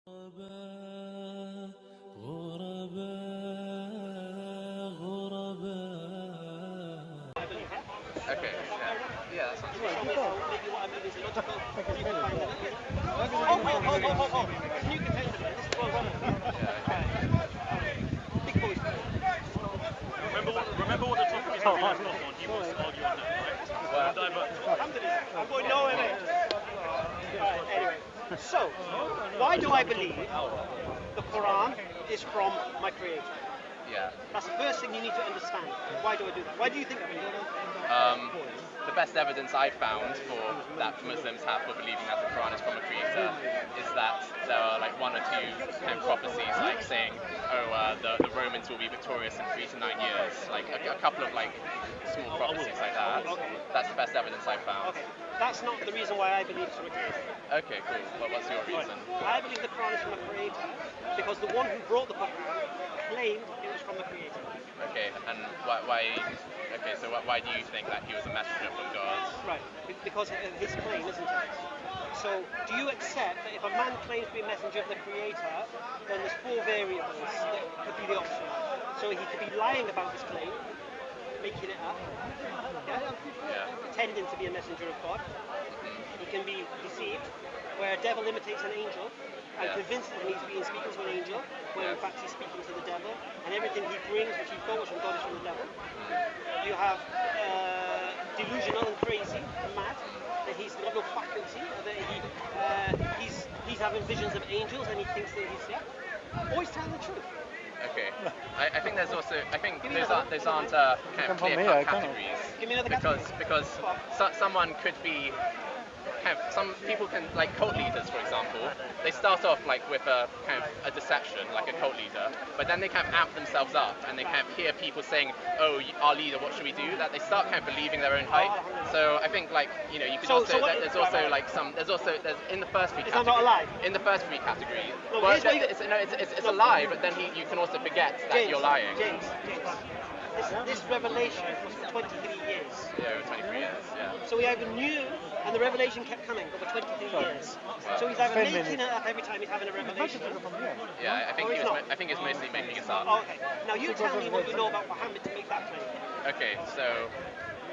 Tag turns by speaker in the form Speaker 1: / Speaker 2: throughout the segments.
Speaker 1: غرباء غرباء غرباء.
Speaker 2: Okay, yeah, that sounds good.
Speaker 3: Maybe what I mean is illogical. New contender, man. This is well run. Big boys.
Speaker 4: Remember what the topic is on. He wants to argue on that, right?
Speaker 3: Alhamdulillah. I'm going nowhere, mate. Anyway, so why do I believe the Quran is from my Creator?
Speaker 2: Yeah.
Speaker 3: That's the first thing you need to understand. Why do I do that? Why do you think I believe that?
Speaker 2: The best evidence I found for that Muslims have for believing that the Quran is from a creator is that there are like one or two kind of prophecies like saying, the Romans will be victorious in 3 to 9 years, like a couple of like small prophecies like that.
Speaker 3: Okay.
Speaker 2: That's the best evidence I found.
Speaker 3: Okay, that's not the reason why I believe it's from a Creator.
Speaker 2: Okay, cool. What's your reason?
Speaker 3: I believe the Quran is from a Creator because the one who brought the Quran claimed it was from the Creator.
Speaker 2: Okay, and why? Okay, so why do you think that he was a messenger from God?
Speaker 3: Right, because of his claim, isn't it? So, do you accept that if a man claims to be a messenger of the Creator, then there's 4 variables that could be the option? So he could be lying about his claim, making it up, pretending to be a messenger of God. He can be deceived, where a devil imitates an angel and convinces him he's being speaking to an angel, when in fact he's speaking to the devil, and everything he brings, which he thought was from God, is from the devil. You have delusional and crazy and mad, that he's got no faculty, that he's having visions of angels and he thinks that he's always telling the truth.
Speaker 2: Okay, I think there's also, I think those aren't kind of clear-cut categories.
Speaker 3: Give me another category.
Speaker 2: Because someone could be, some people can, like cult leaders for example, they start off like with a kind of a deception, like a cult leader, but then they kind of amp themselves up and they kind of hear people saying, oh, our leader, what should we do? That they start kind of believing their own hype. So I think like, you know, you can there's in the first 3 categories.
Speaker 3: Is that not a lie?
Speaker 2: In the first 3 categories.
Speaker 3: No,
Speaker 2: Well, it's a lie, but then you can also forget that you're lying.
Speaker 3: James. This revelation was for 23 years.
Speaker 2: Yeah, over 23 years, yeah.
Speaker 3: So he either knew, and the revelation kept coming over 23 years. So he's either making it up every time he's having a revelation.
Speaker 2: Yeah, I think it's mostly making it up.
Speaker 3: Oh, okay. Now you tell me what you know about Muhammad to make that claim.
Speaker 2: Okay, so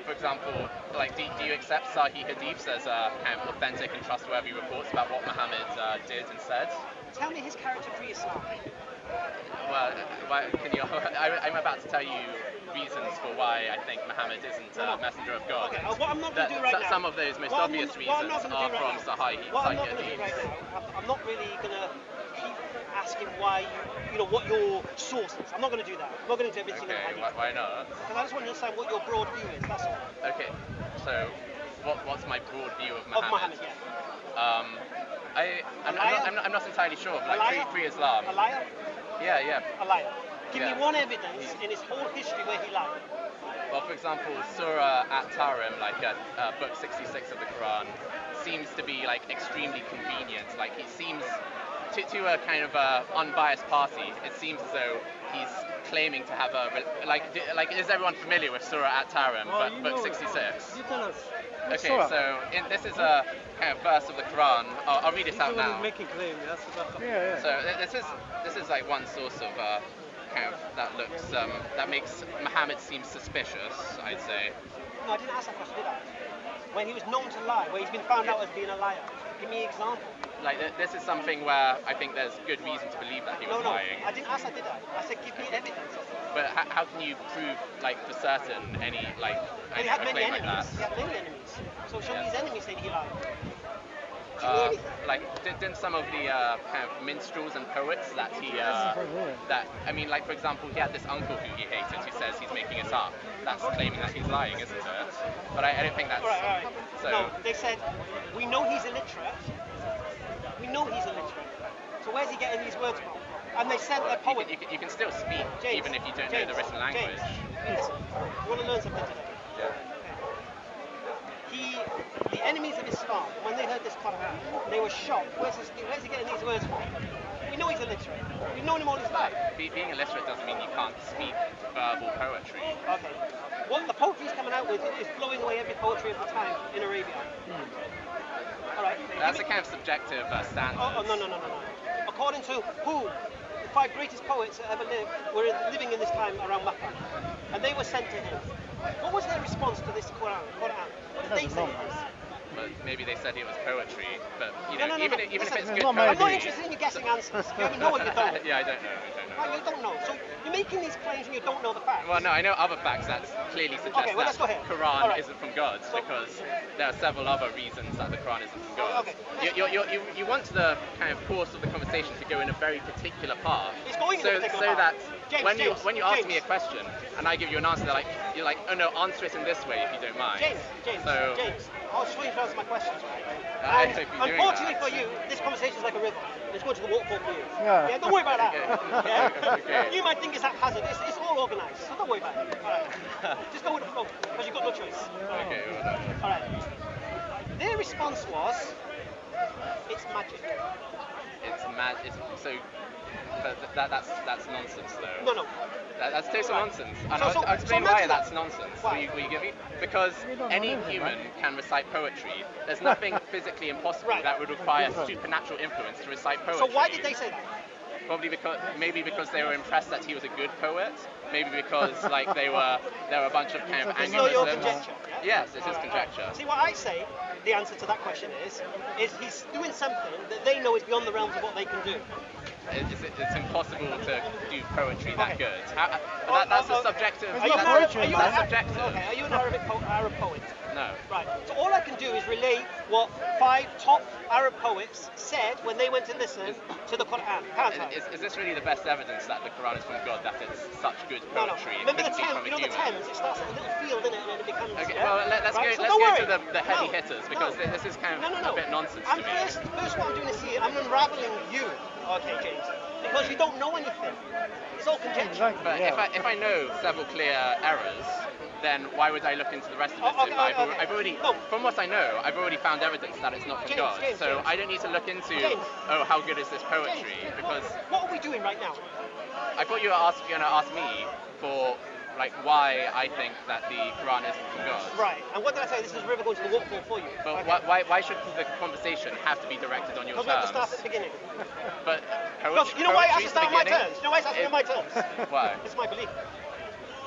Speaker 2: for example, like do you accept Sahih Hadiths as kind of authentic and trustworthy reports about what Muhammad did and said?
Speaker 3: Tell me his character pre-Islam.
Speaker 2: Well, I'm about to tell you reasons for why I think Muhammad isn't a messenger of God.
Speaker 3: Okay, what I'm not going to do right now.
Speaker 2: Some of those most obvious reasons are from Sahih Hadith.
Speaker 3: What I'm not going to do right now, I'm not really going to keep asking why you know, what your source is. I'm not going to do that. I'm not going to do everything in the hadith.
Speaker 2: Why not?
Speaker 3: Because I just want to understand what your broad view is, that's all.
Speaker 2: Okay, so what's my broad view of Muhammad?
Speaker 3: Of Muhammad, yeah.
Speaker 2: I'm not entirely sure, but like pre-Islam.
Speaker 3: A liar?
Speaker 2: Yeah.
Speaker 3: A liar. Give me one evidence in his whole history where he lied.
Speaker 2: Well, for example, Surah At-Tarim, like book 66 of the Quran, seems to be like extremely convenient. Like it seems to a kind of unbiased party, it seems as though he's claiming to have a like is everyone familiar with Surah At-Tarim, book 66?
Speaker 4: You tell us.
Speaker 2: Okay, so this is a kind of verse of the Quran. I'll read it out now.
Speaker 4: Making claim.
Speaker 2: So this is like one source of kind of that makes Muhammad seem suspicious, I'd say.
Speaker 3: No, I didn't ask that question, did I? When he was known to lie, where he's been found out as being a liar. Give me an example.
Speaker 2: Like this is something where I think there's good reason to believe that he was lying.
Speaker 3: I didn't ask that, did I? I said give me evidence.
Speaker 2: But how can you prove like for certain any like
Speaker 3: he had many
Speaker 2: claim
Speaker 3: enemies.
Speaker 2: like that?
Speaker 3: He had many enemies. So show me his enemies saying he lied.
Speaker 2: Like didn't some of the kind of minstrels and poets that he like for example he had this uncle who he hated who says he's making it up. That's claiming that he's lying, isn't it? But I don't think that's
Speaker 3: right.
Speaker 2: So
Speaker 3: no, they said we know he's illiterate. We know he's illiterate. So where's he getting these words from? And they sent their poet.
Speaker 2: You can still speak
Speaker 3: James,
Speaker 2: even if you don't know the written language.
Speaker 3: James, you want to learn something today?
Speaker 2: Yeah.
Speaker 3: The enemies of Islam, when they heard this Quran, they were shocked. Where's he getting these words from? We know he's illiterate. We've known him all his life.
Speaker 2: Being illiterate doesn't mean you can't speak verbal poetry.
Speaker 3: Okay. What the poetry he's coming out with is blowing away every poetry of the time in Arabia. All right.
Speaker 2: That's a kind of subjective standard.
Speaker 3: No. according to who? The 5 greatest poets that ever lived were living in this time around Makkah. And they were sent to him. What was their response to this Quran? What did they say it is?
Speaker 2: Well, maybe they said it was poetry, but you
Speaker 3: No,
Speaker 2: know,
Speaker 3: no,
Speaker 2: even
Speaker 3: no.
Speaker 2: if
Speaker 3: Listen,
Speaker 2: it's good
Speaker 3: I'm not
Speaker 2: poetry.
Speaker 3: interested in you guessing answers. You either know or you don't.
Speaker 2: Yeah, I don't know.
Speaker 3: Right, you don't know. So you're making these claims and you don't know the facts.
Speaker 2: Well, no, I know other facts that clearly suggest
Speaker 3: Okay, well, let's go
Speaker 2: that
Speaker 3: ahead.
Speaker 2: Quran
Speaker 3: All right.
Speaker 2: isn't from God, because there are several other reasons that the Quran isn't from God.
Speaker 3: Okay.
Speaker 2: You want the kind of course of the conversation to go in a very particular path.
Speaker 3: It's going in a particular
Speaker 2: so
Speaker 3: path.
Speaker 2: that when you ask
Speaker 3: James.
Speaker 2: me a question and I give you an answer, you're like, oh no, answer it in this way if you don't mind.
Speaker 3: James,
Speaker 2: So,
Speaker 3: I was trying to answer my questions, right?
Speaker 2: I
Speaker 3: And
Speaker 2: hope you're doing
Speaker 3: unfortunately
Speaker 2: that.
Speaker 3: for you, this conversation is like a river. It's going to the waterfall for you.
Speaker 1: Yeah.
Speaker 3: Don't worry about that.
Speaker 2: Okay.
Speaker 3: Yeah?
Speaker 2: Okay.
Speaker 3: You might think it's haphazard. It's all organised, so don't worry about it. All right. Just go with the flow, because you've got no choice.
Speaker 2: Okay, well done.
Speaker 3: All right. Their response was, it's magic.
Speaker 2: It's mad. But that's nonsense though.
Speaker 3: No.
Speaker 2: That's total nonsense. And
Speaker 3: So
Speaker 2: I'll explain
Speaker 3: imagine
Speaker 2: why
Speaker 3: that.
Speaker 2: that's nonsense.
Speaker 3: Why?
Speaker 2: Will you give me? Because
Speaker 1: We don't know
Speaker 2: any
Speaker 1: anything,
Speaker 2: human
Speaker 1: right?
Speaker 2: can recite poetry. There's nothing physically impossible
Speaker 3: Right.
Speaker 2: that would require supernatural influence to recite poetry.
Speaker 3: So why did they say that?
Speaker 2: Probably because they were impressed that he was a good poet. Maybe because there were a bunch of kind of
Speaker 3: It's
Speaker 2: angry
Speaker 3: not your
Speaker 2: Muslims.
Speaker 3: conjecture.
Speaker 2: Yes, it's his
Speaker 3: All right.
Speaker 2: conjecture.
Speaker 3: See, what I say, the answer to that question is he's doing something that they know is beyond the realms of what they can do.
Speaker 2: It's impossible to do poetry that
Speaker 3: Okay.
Speaker 2: good. That's a subjective.
Speaker 1: It's
Speaker 3: Are you
Speaker 1: not
Speaker 3: an
Speaker 1: poetry,
Speaker 3: Arab,
Speaker 1: man.
Speaker 2: subjective.
Speaker 3: Okay, are you an Arab poet?
Speaker 2: No.
Speaker 3: Right. So all I can do is relate what 5 top Arab poets said when they went to listen to the Quran. Can't I?
Speaker 2: Is this really the best evidence that the Quran is from God, that it's such good
Speaker 3: No.
Speaker 2: poetry? It
Speaker 3: Remember the
Speaker 2: couldn't be
Speaker 3: Thames?
Speaker 2: from a
Speaker 3: You know the
Speaker 2: human?
Speaker 3: Thames? It starts at a little field, innit? And then it becomes.
Speaker 2: Okay,
Speaker 3: yeah?
Speaker 2: well, let's
Speaker 3: Right?
Speaker 2: go,
Speaker 3: So don't
Speaker 2: let's
Speaker 3: worry.
Speaker 2: go to the heavy
Speaker 3: No.
Speaker 2: hitters, because
Speaker 3: No.
Speaker 2: this is kind of
Speaker 3: No.
Speaker 2: a bit nonsense
Speaker 3: I'm
Speaker 2: to me.
Speaker 3: first what I'm doing is here, I'm unraveling you, okay, James, because you don't know anything. It's all conjecture.
Speaker 1: Exactly.
Speaker 2: But
Speaker 1: Yeah.
Speaker 2: if I know several clear errors, then why would I look into the rest of it?
Speaker 3: Oh, okay, okay.
Speaker 2: I've already,
Speaker 3: No.
Speaker 2: from what I know, I've already found evidence that it's not from
Speaker 3: James,
Speaker 2: God.
Speaker 3: James,
Speaker 2: so
Speaker 3: James.
Speaker 2: I don't need to look into,
Speaker 3: James.
Speaker 2: oh, how good is this poetry?
Speaker 3: James,
Speaker 2: Because
Speaker 3: what are we doing right now?
Speaker 2: I thought you were going to ask me for why I think that the Quran isn't from God.
Speaker 3: Right. And what did I say? This is river going to the waterfall for you.
Speaker 2: But
Speaker 3: Okay.
Speaker 2: why should the conversation have to be directed on your
Speaker 3: Because we have
Speaker 2: terms?
Speaker 3: to start at the beginning.
Speaker 2: But
Speaker 3: Because you know why it has to
Speaker 2: poetry's
Speaker 3: start on my
Speaker 2: beginning.
Speaker 3: terms? You know why it has to be on my terms?
Speaker 2: Why?
Speaker 3: It's my belief.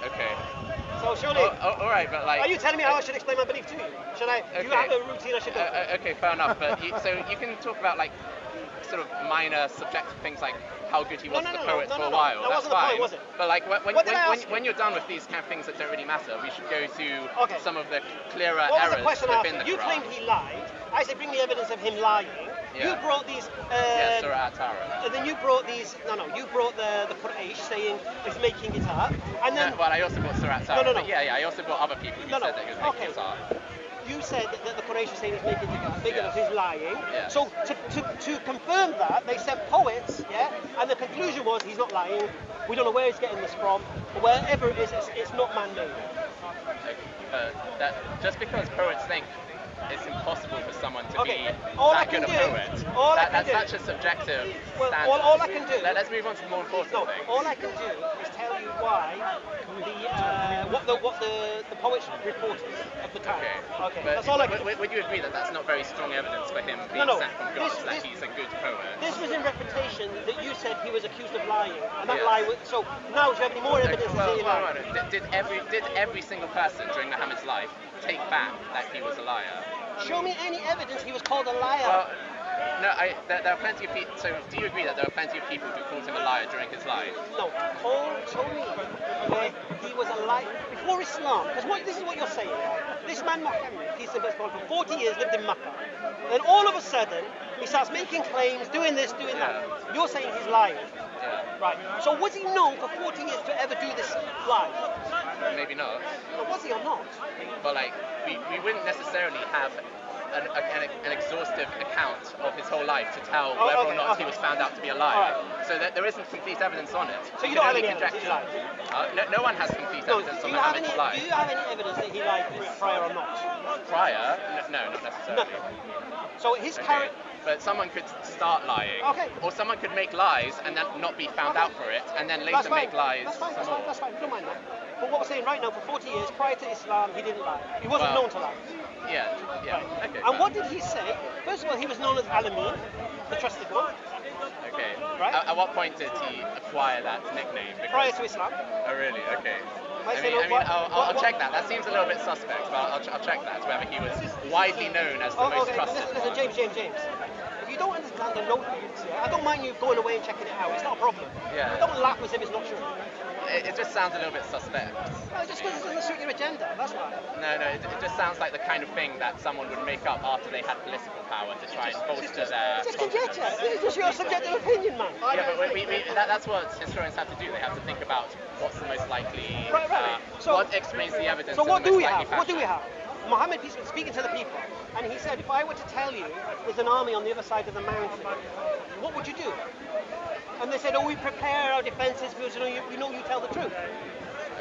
Speaker 2: Okay.
Speaker 3: So surely,
Speaker 2: All right, but
Speaker 3: are you telling me how I should explain my belief to you? Should I? Do you
Speaker 2: Okay.
Speaker 3: have a routine I should go through?
Speaker 2: Okay, fair enough. But so you can talk about sort of minor subjective things like how good he was
Speaker 3: No,
Speaker 2: as a
Speaker 3: no,
Speaker 2: poet
Speaker 3: no,
Speaker 2: for
Speaker 3: no,
Speaker 2: a
Speaker 3: no.
Speaker 2: while.
Speaker 3: That
Speaker 2: That's
Speaker 3: wasn't the point,
Speaker 2: fine.
Speaker 3: was it?
Speaker 2: But
Speaker 3: What did I ask you?
Speaker 2: when you're done with these kind of things that don't really matter, we should go to
Speaker 3: Okay.
Speaker 2: some of the clearer
Speaker 3: What was
Speaker 2: errors
Speaker 3: the question I
Speaker 2: within
Speaker 3: asked
Speaker 2: the
Speaker 3: you? You
Speaker 2: Quran.
Speaker 3: claimed he lied. I said bring me evidence of him lying.
Speaker 2: Yeah.
Speaker 3: You brought these.
Speaker 2: Yeah, Surah At-Tara.
Speaker 3: And then you brought these. No. You brought the Quraysh saying he's making it up. And then
Speaker 2: Well, I also brought Surah At-Tara.
Speaker 3: No.
Speaker 2: But yeah, I also brought other people who
Speaker 3: No.
Speaker 2: said that he was making
Speaker 3: Okay.
Speaker 2: it up.
Speaker 3: you said that the Quraysh are saying he's making it up, big
Speaker 2: Yeah.
Speaker 3: enough, he's lying.
Speaker 2: Yeah.
Speaker 3: So to confirm that, they sent poets, yeah, and the conclusion was he's not lying. We don't know where he's getting this from, but wherever it is, it's not man-made.
Speaker 2: That just because poets think it's impossible for someone to
Speaker 3: Okay,
Speaker 2: be
Speaker 3: all I
Speaker 2: that
Speaker 3: can
Speaker 2: good a
Speaker 3: do-
Speaker 2: poet,
Speaker 3: all I can
Speaker 2: that's
Speaker 3: do-
Speaker 2: such a subjective
Speaker 3: Well,
Speaker 2: standard.
Speaker 3: all I can do-
Speaker 2: Let's move on to the more important
Speaker 3: No,
Speaker 2: things.
Speaker 3: all I can do is tell you why what the poets reported at the time. Okay,
Speaker 2: But
Speaker 3: that's all I can do.
Speaker 2: would you agree that that's not very strong evidence for him being
Speaker 3: No.
Speaker 2: sent from God,
Speaker 3: This-
Speaker 2: that
Speaker 3: this-
Speaker 2: he's a good poet?
Speaker 3: This was in reputation that you said he was accused of lying, and that
Speaker 2: Yes.
Speaker 3: lie was, so now do you have any more evidence to say he lied?
Speaker 2: Did every single person during Muhammad's life take back that he was a liar?
Speaker 3: Show me any evidence he was called a liar.
Speaker 2: Well, no, there are plenty of people. So, do you agree that there are plenty of people who called him a liar during his life?
Speaker 3: No, Paul told me that he was a liar before Islam. Because this is what you're saying. This man Muhammad, peace and blessings upon him, for 40 years lived in Makkah. Then all of a sudden, he starts making claims, doing this, doing that. You're saying he's lying.
Speaker 2: Yeah,
Speaker 3: Right. So was he known for 40 years to ever do this lie?
Speaker 2: maybe not.
Speaker 3: Or was he or not?
Speaker 2: But we wouldn't necessarily have an exhaustive account of his whole life to tell
Speaker 3: Oh,
Speaker 2: whether
Speaker 3: okay,
Speaker 2: or not
Speaker 3: okay.
Speaker 2: he was found out to be a liar.
Speaker 3: Alright.
Speaker 2: So that there isn't complete evidence on it.
Speaker 3: So you
Speaker 2: can
Speaker 3: don't have
Speaker 2: only
Speaker 3: any evidence he
Speaker 2: conjecture. No one has complete
Speaker 3: No,
Speaker 2: evidence
Speaker 3: do
Speaker 2: on
Speaker 3: you have
Speaker 2: Muhammad's
Speaker 3: any?
Speaker 2: life.
Speaker 3: Do you have any evidence that he lied prior or not?
Speaker 2: Prior? No, not necessarily.
Speaker 3: Nothing. So his
Speaker 2: Okay.
Speaker 3: character.
Speaker 2: But someone could start lying,
Speaker 3: Okay.
Speaker 2: or someone could make lies and then not be found
Speaker 3: Okay.
Speaker 2: out for it, and then
Speaker 3: That's
Speaker 2: later
Speaker 3: fine.
Speaker 2: make lies
Speaker 3: That's fine.
Speaker 2: some
Speaker 3: That's
Speaker 2: more.
Speaker 3: fine. That's fine. Don't mind that. But what we're saying right now, for 40 years prior to Islam, he didn't lie. He wasn't
Speaker 2: Well,
Speaker 3: known to lie.
Speaker 2: Yeah.
Speaker 3: Right.
Speaker 2: Okay.
Speaker 3: And what did he say? First of all, he was known as Alamin. the trusted one.
Speaker 2: Okay.
Speaker 3: Right.
Speaker 2: At what point did he acquire that nickname?
Speaker 3: Prior to Islam.
Speaker 2: Oh, really? Okay.
Speaker 3: I
Speaker 2: I'll check that. That seems a little bit suspect, but I'll check that, whether he was widely known as the most trusted
Speaker 3: Listen,
Speaker 2: one.
Speaker 3: James. If you don't understand the notes, I don't mind you going away and checking it out. It's not a problem.
Speaker 2: Yeah.
Speaker 3: Don't laugh as if it's not true.
Speaker 2: It just sounds a little bit suspect.
Speaker 3: No, just because it doesn't suit your agenda, that's why.
Speaker 2: No, it just sounds like the kind of thing that someone would make up after they had political power to try and bolster their...
Speaker 3: It's just conjecture. This is just your subjective opinion, man.
Speaker 2: Yeah, but that's what historians have to do. They have to think about what's the most likely...
Speaker 3: Right. So,
Speaker 2: what explains the evidence.
Speaker 3: So what do we have?
Speaker 2: Fashion.
Speaker 3: What do we have? Muhammad, peace was speaking to the people, and he said, if I were to tell you there's an army on the other side of the mountain, what would you do? And they said, oh, we prepare our defences because we know you tell the truth.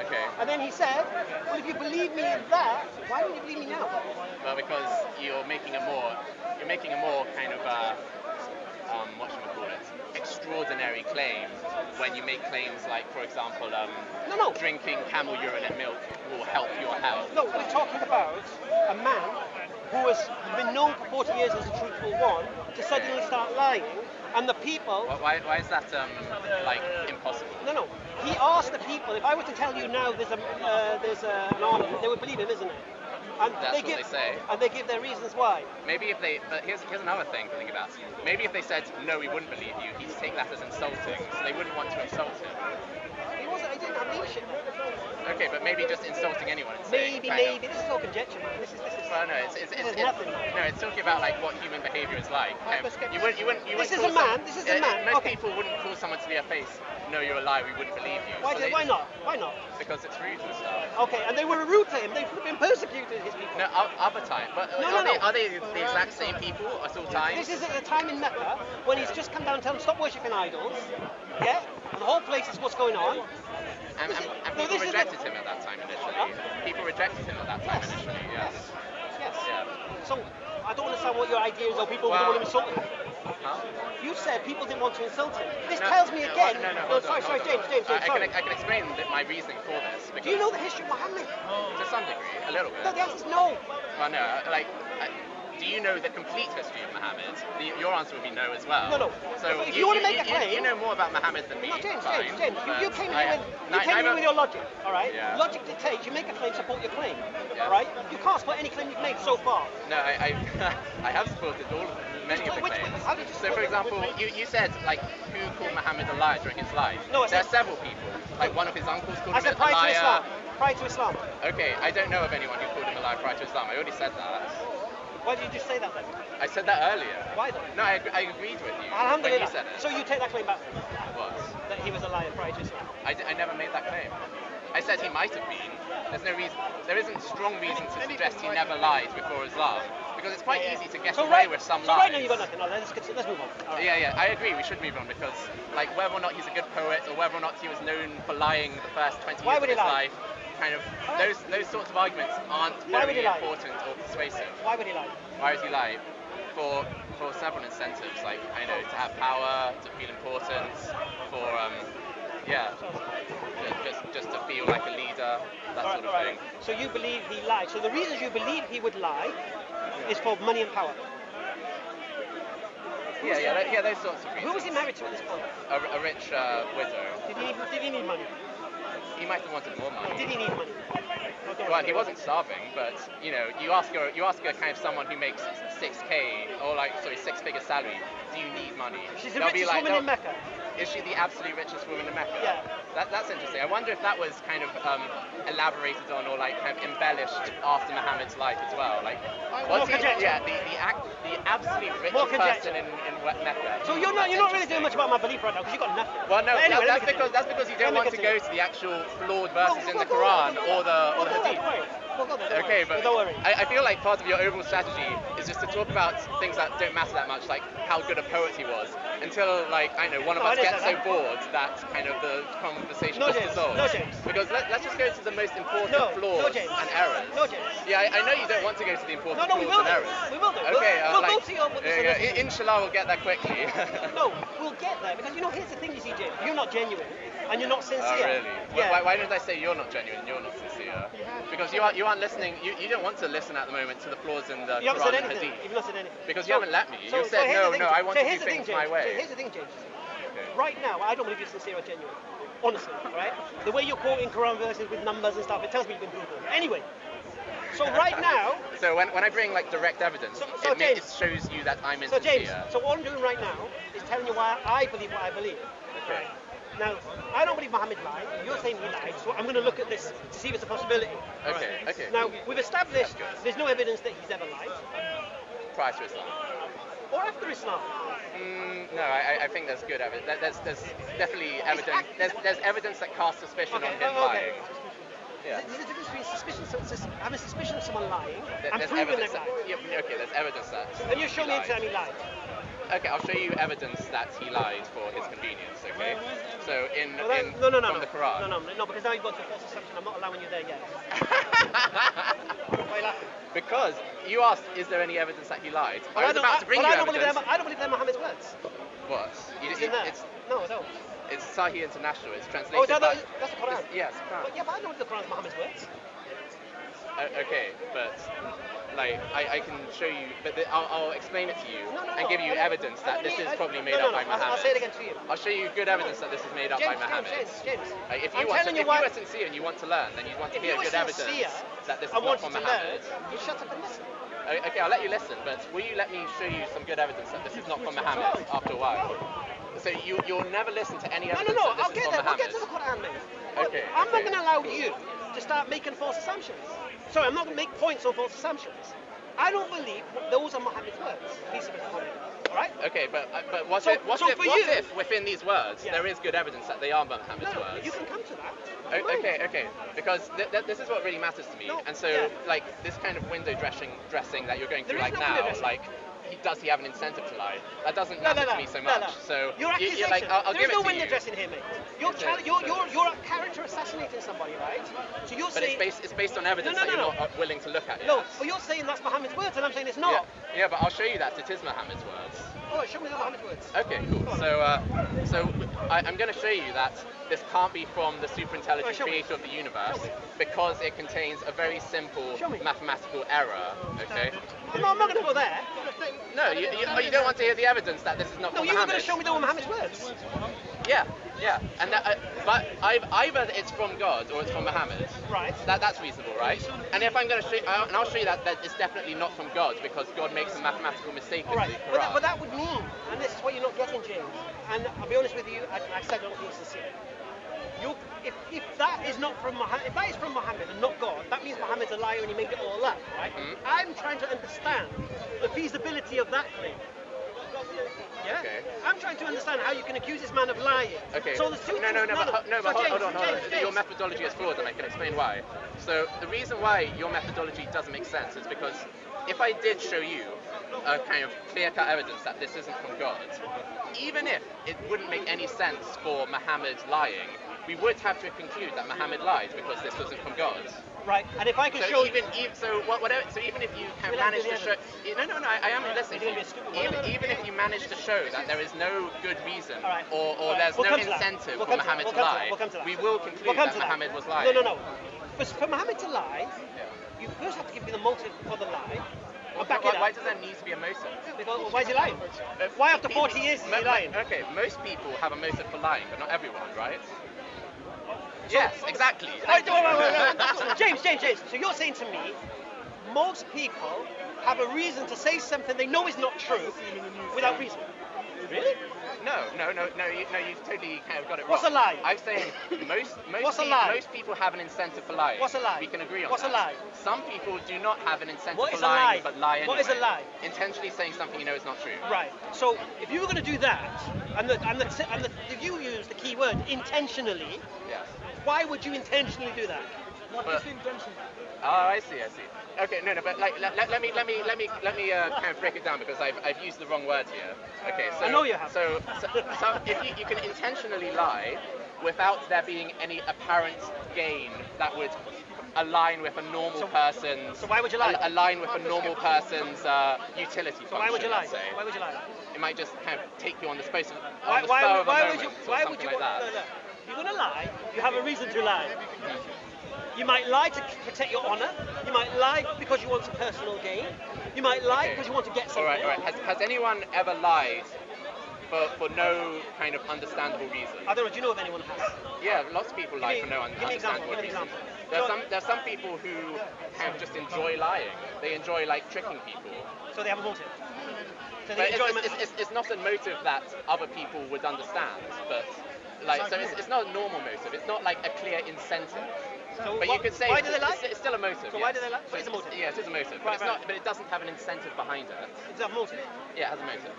Speaker 2: Okay.
Speaker 3: And then he said, well, if you believe me in that, why don't you believe me now?
Speaker 2: Well, because you're making a more kind of what should we call it? Extraordinary claim when you make claims like, for example, drinking camel urine and milk will help your health.
Speaker 3: No, we're talking about a man who has been known for 40 years as a truthful one to suddenly start lying, and the people...
Speaker 2: Why is that impossible?
Speaker 3: No. He asked the people, if I were to tell you now there's an army, they would believe him, isn't it? And
Speaker 2: that's what they say.
Speaker 3: And they give their reasons why.
Speaker 2: Maybe if they... But here's another thing to think about. Maybe if they said, no, we wouldn't believe you, he'd take that as insulting, so they wouldn't want to insult him.
Speaker 3: He didn't have leadership.
Speaker 2: Okay, but maybe just insulting anyone and saying...
Speaker 3: Maybe. This is all conjecture, man. This is
Speaker 2: well, no, it's
Speaker 3: nothing.
Speaker 2: No, it's talking about like what human behaviour is like. You wouldn't
Speaker 3: This is a man.
Speaker 2: Most people wouldn't call someone to their face, no, you're a liar, we wouldn't believe you.
Speaker 3: Why not?
Speaker 2: Because it's rude and stuff.
Speaker 3: Okay, and they were rude to him. They've been persecuted, his people.
Speaker 2: No, other time. But are they the exact same people at all times?
Speaker 3: This is at a time in Mecca when he's just come down and tell them stop worshipping idols. Yeah? And the whole place is what's going on.
Speaker 2: And people rejected him at that time initially.
Speaker 3: Huh?
Speaker 2: People rejected him at that time initially, yes. Yeah.
Speaker 3: So, I don't understand what your idea is, or people don't want to insult him.
Speaker 2: Huh?
Speaker 3: You said people didn't want to insult him. This tells me again... Sorry, James, sorry.
Speaker 2: I can explain my reasoning for this.
Speaker 3: Do you know the history of Muhammad?
Speaker 2: To some degree, a little bit.
Speaker 3: No, the answer is no.
Speaker 2: Well, no, do you know the complete history of Muhammad? Your answer would be no as well.
Speaker 3: No.
Speaker 2: So
Speaker 3: if you want to make a claim...
Speaker 2: You know more about Muhammad than me.
Speaker 3: No, James,
Speaker 2: fine,
Speaker 3: you came in with your logic, all right?
Speaker 2: Yeah.
Speaker 3: Logic dictates, you make a claim, support your claim,
Speaker 2: Yeah.
Speaker 3: all right? You can't support any claim you've made so far.
Speaker 2: No, I have supported many of the claims.
Speaker 3: How did you
Speaker 2: So, for example, you said, who called Muhammad a liar during his life?
Speaker 3: No,
Speaker 2: there are several people. One of his uncles called him a
Speaker 3: prior
Speaker 2: liar.
Speaker 3: to Islam. Prior to Islam.
Speaker 2: Okay, I don't know of anyone who called him a liar prior to Islam. I already said that.
Speaker 3: Why did you just say that then?
Speaker 2: I said that earlier.
Speaker 3: Why then?
Speaker 2: No, I agreed with you when
Speaker 3: Alhamdulillah.
Speaker 2: you said it.
Speaker 3: So you take that claim back?
Speaker 2: What?
Speaker 3: That he was a liar prior to Islam?
Speaker 2: I never made that claim. I said he might have been. There's no reason. There isn't strong reason to suggest he never lied before Islam, because it's quite easy to get away with some lies.
Speaker 3: So right now you've got nothing. Let's move on. Right.
Speaker 2: Yeah, I agree. We should move on because, whether or not he's a good poet or whether or not he was known for lying the first 20 years of his life, those sorts of arguments aren't very important or persuasive.
Speaker 3: Why would he lie?
Speaker 2: Why does he lie? For several incentives, to have power, to feel important, for just to feel like a leader, that sort of thing.
Speaker 3: So you believe he lied. So the reasons you believe he would lie is for money and power.
Speaker 2: Yeah, those sorts of reasons.
Speaker 3: Who was he married to at this point?
Speaker 2: A rich widow.
Speaker 3: Did he need money?
Speaker 2: He might have wanted more money.
Speaker 3: Did he need money?
Speaker 2: Well, he wasn't starving, but you ask a kind of someone who makes 6K or 6-figure salary, do you need money?
Speaker 3: She's the richest woman in Mecca.
Speaker 2: Is she the absolute richest woman in Mecca?
Speaker 3: Yeah.
Speaker 2: That's interesting. I wonder if that was kind of elaborated on or kind of embellished after Muhammad's life as well. Was he? Yeah, the absolute richest person in Mecca.
Speaker 3: So you're not really doing much about my belief right now because you got nothing.
Speaker 2: Well, no,
Speaker 3: anyway,
Speaker 2: that's because you don't want to go to the actual flawed verses in the Quran or the Hadith. Okay, but
Speaker 3: don't worry.
Speaker 2: I feel like part of your overall strategy is just to talk about things that don't matter that much, like how good a poet he was, until one of us gets so bored that kind of the conversation just dissolves.
Speaker 3: No, James.
Speaker 2: Because let's just go to the most important flaws and errors.
Speaker 3: No, James.
Speaker 2: Yeah, I know you don't want to go to the important flaws and errors.
Speaker 3: We will do.
Speaker 2: Okay,
Speaker 3: we'll go to your...
Speaker 2: Inshallah, we'll get there quickly.
Speaker 3: No, we'll get there because here's the thing, you see, James. You're not genuine and you're not sincere.
Speaker 2: Oh, really?
Speaker 3: Yeah.
Speaker 2: Why did I say you're not genuine and you're not sincere? Because you aren't listening. You don't want to listen at the moment to the flaws in the
Speaker 3: You haven't said
Speaker 2: Quran and
Speaker 3: anything.
Speaker 2: Hadith.
Speaker 3: You've not said anything.
Speaker 2: Because you haven't let me.
Speaker 3: So
Speaker 2: You said
Speaker 3: here's the thing,
Speaker 2: no. I want to do
Speaker 3: here's the
Speaker 2: things
Speaker 3: thing,
Speaker 2: my
Speaker 3: James.
Speaker 2: way.
Speaker 3: Here's the thing, James.
Speaker 2: Okay.
Speaker 3: Right now, I don't believe you're sincere or genuine. Honestly, right? The way you're quoting Quran verses with numbers and stuff, it tells me you've been Googled. Anyway, so right now.
Speaker 2: So when I bring like direct evidence, it shows you that I'm
Speaker 3: So
Speaker 2: insincere.
Speaker 3: James, so what I'm doing right now is telling you why I believe what I believe.
Speaker 2: Okay.
Speaker 3: Now, I don't believe Muhammad lied. You're saying he lied, so I'm going to look at this to see if it's a possibility.
Speaker 2: Okay. Okay.
Speaker 3: Now, we've established there's no evidence that he's ever lied.
Speaker 2: Prior to Islam.
Speaker 3: Or after Islam.
Speaker 2: No, I think there's good evidence. There's definitely evidence. There's evidence that casts suspicion on him lying. Yeah.
Speaker 3: There's a difference between having suspicion of someone lying and
Speaker 2: There's
Speaker 3: proving
Speaker 2: evidence
Speaker 3: that
Speaker 2: that.
Speaker 3: lie.
Speaker 2: Yeah, okay, there's evidence that.
Speaker 3: And you show me
Speaker 2: he
Speaker 3: anytime he
Speaker 2: lied.
Speaker 3: lied.
Speaker 2: Okay, I'll show you evidence that he lied for his convenience. Okay. So
Speaker 3: No,
Speaker 2: from the Quran.
Speaker 3: No, because now you've got to a false assumption. I'm not allowing you there yet. Why are you laughing?
Speaker 2: Because you asked, is there any evidence that he lied?
Speaker 3: Well,
Speaker 2: I was about to bring you
Speaker 3: I don't
Speaker 2: evidence.
Speaker 3: I don't believe they're Muhammad's words.
Speaker 2: What?
Speaker 3: It's in there. No, I don't.
Speaker 2: It's Sahih International. It's translated.
Speaker 3: Oh, that's the Quran.
Speaker 2: Yes, Quran.
Speaker 3: But, yeah, but I don't believe the Quran's Muhammad's words.
Speaker 2: Okay, but like I can show you, but I'll explain it to you and give you evidence that this is probably made up by Muhammad.
Speaker 3: I'll say it again to you.
Speaker 2: I'll show you good evidence that this is made up by Muhammad.
Speaker 3: James.
Speaker 2: If you were sincere and you want to learn, then you want to hear good evidence that this is not from Muhammad.
Speaker 3: You shut up and listen.
Speaker 2: Okay, I'll let you listen, but will you let me show you some good evidence that this is not from Muhammad after a while? So you'll never listen to any evidence that this is from Muhammad.
Speaker 3: We'll get to the Quran, mate.
Speaker 2: Okay.
Speaker 3: I'm not going to allow you to start making false assumptions. Sorry, I'm not going to make points on false assumptions. I don't believe those are Muhammad's words. Peace be upon him. All right?
Speaker 2: Okay, but what if within these words there is good evidence that they are Muhammad's words?
Speaker 3: You can come to that.
Speaker 2: Okay, because this is what really matters to me. And so, like, this kind of window dressing that you're going through like now, like, does he have an incentive to lie? That doesn't matter to me so much. So
Speaker 3: you're
Speaker 2: like, I'll give it to you.
Speaker 3: There's no window dressing here, mate. You're a character assassinating somebody, right? So you're saying.
Speaker 2: But it's based on evidence that you're not willing to look at it.
Speaker 3: No, but you're saying that's Muhammad's words, and I'm saying it's not.
Speaker 2: Yeah, but I'll show you that it is Muhammad's words.
Speaker 3: Oh, show me the Muhammad's words.
Speaker 2: Okay, cool. So I'm going to show you that this can't be from the super intelligent creator of the universe because it contains a very simple mathematical error. Okay.
Speaker 3: No, I'm not going to go there.
Speaker 2: No, you don't want to hear the evidence that this is not from Muhammad.
Speaker 3: No, you were going to show me the Muhammad's words.
Speaker 2: Yeah, and but either it's from God or it's from Muhammad.
Speaker 3: Right.
Speaker 2: That's reasonable, right? And if I'm going to show, and I'll show you that it's definitely not from God because God makes a mathematical mistake in the Quran.
Speaker 3: But that would mean, and this is what you're not getting, James. And I'll be honest with you, I said I don't think it's sincere. If that is not from Muhammad, if that is from Muhammad and not God, that means Muhammad's a liar and he made it all up, right? I'm trying to understand the feasibility of that claim. Yeah? Okay. I'm trying to understand how you can accuse this man of lying.
Speaker 2: Okay.
Speaker 3: So the two
Speaker 2: hold on. Your methodology is flawed, and I can explain why. So the reason why your methodology doesn't make sense is because if I did show you a kind of clear-cut evidence that this isn't from God, even if it wouldn't make any sense for Muhammad lying, we would have to conclude that Muhammad lied because this wasn't from God.
Speaker 3: Right, and if I can show
Speaker 2: even if you can manage to show, I am listening. Even if you manage to show that there is no good reason or there's no incentive for Muhammad to lie, we will conclude that Muhammad was lying.
Speaker 3: No. But for Muhammad to lie, you first have to give me the motive for the lie.
Speaker 2: Why does there need to be a motive?
Speaker 3: Because why is he lying? Why after 40 years is he lying?
Speaker 2: Okay, most people have a motive for lying, but not everyone, right? Yes, exactly.
Speaker 3: James. So you're saying to me, most people have a reason to say something they know is not true without reason. Really?
Speaker 2: No, you totally kind of got it wrong.
Speaker 3: What's a lie?
Speaker 2: I'm saying most people have an incentive for lying.
Speaker 3: What's a lie?
Speaker 2: We can agree on
Speaker 3: What's
Speaker 2: that.
Speaker 3: a lie?
Speaker 2: Some people do not have an incentive
Speaker 3: What
Speaker 2: for
Speaker 3: is a
Speaker 2: lying,
Speaker 3: lie?
Speaker 2: but lie anyway.
Speaker 3: What is a lie?
Speaker 2: Intentionally saying something you know is not true.
Speaker 3: Right. So if you were going to do that, and if you use the key word intentionally,
Speaker 2: yes.
Speaker 3: Why would you intentionally do that?
Speaker 4: What is intention?
Speaker 2: Oh, I see. Okay, but like, let me kind of break it down because I've used the wrong word here. Okay, so
Speaker 3: I know you have.
Speaker 2: So if you can intentionally lie without there being any apparent gain that would align with a normal person's.
Speaker 3: So why would you lie?
Speaker 2: Align with a normal person's utility function.
Speaker 3: So why would you lie?
Speaker 2: Let's say.
Speaker 3: Why would you lie?
Speaker 2: it might just kind of take you on the space of
Speaker 3: Why,
Speaker 2: on the spur of a
Speaker 3: why
Speaker 2: moment
Speaker 3: would you?
Speaker 2: or
Speaker 3: Why would
Speaker 2: something
Speaker 3: you?
Speaker 2: like that.
Speaker 3: Look, look. You're gonna lie. You have a reason to lie. You might lie to protect your honor. You might lie because you want some personal gain. You might lie because you want to get something.
Speaker 2: All right. Has anyone ever lied for no kind of understandable reason?
Speaker 3: I don't know. Do you know of anyone who has?
Speaker 2: Yeah, lots of people lie for no
Speaker 3: Give me an example.
Speaker 2: understandable
Speaker 3: Give me an
Speaker 2: reason.
Speaker 3: example.
Speaker 2: There's some people who kind of just enjoy lying. They enjoy like tricking people.
Speaker 3: So they have a motive. So
Speaker 2: But
Speaker 3: they enjoy
Speaker 2: it's not a motive that other people would understand. But like, so it's not a normal motive. It's not like a clear incentive.
Speaker 3: So
Speaker 2: But you could say
Speaker 3: why do they lie?
Speaker 2: it's still a motive.
Speaker 3: So why do they lie? But it's a motive.
Speaker 2: Yeah, it is a motive.
Speaker 3: Right,
Speaker 2: But it's not. But it doesn't have an incentive behind it.
Speaker 3: It's a motive.
Speaker 2: Yeah, it has a motive.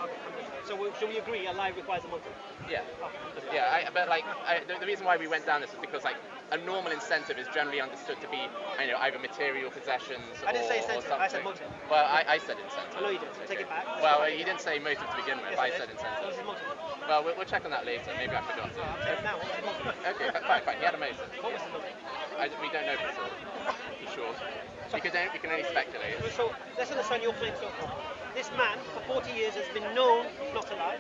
Speaker 3: So we agree a lie requires a motive.
Speaker 2: Yeah.
Speaker 3: Okay.
Speaker 2: Yeah, but like the reason why we went down this is because like a normal incentive is generally understood to be either material possessions
Speaker 3: I didn't say
Speaker 2: or
Speaker 3: incentive,
Speaker 2: something.
Speaker 3: I said motive.
Speaker 2: Well, I said incentive.
Speaker 3: I know you did. So take it back.
Speaker 2: Well, you didn't say motive to begin with.
Speaker 3: Yes,
Speaker 2: I
Speaker 3: did.
Speaker 2: said incentive.
Speaker 3: This is motive.
Speaker 2: Well, we'll check on that later. Maybe I forgot.
Speaker 3: Now, what's the motive?
Speaker 2: Okay, fine. He had a motive.
Speaker 3: What was the motive?
Speaker 2: We don't know for sure. We can only speculate.
Speaker 3: So let's understand your claim so far. This man for 40 years has been known not to lie.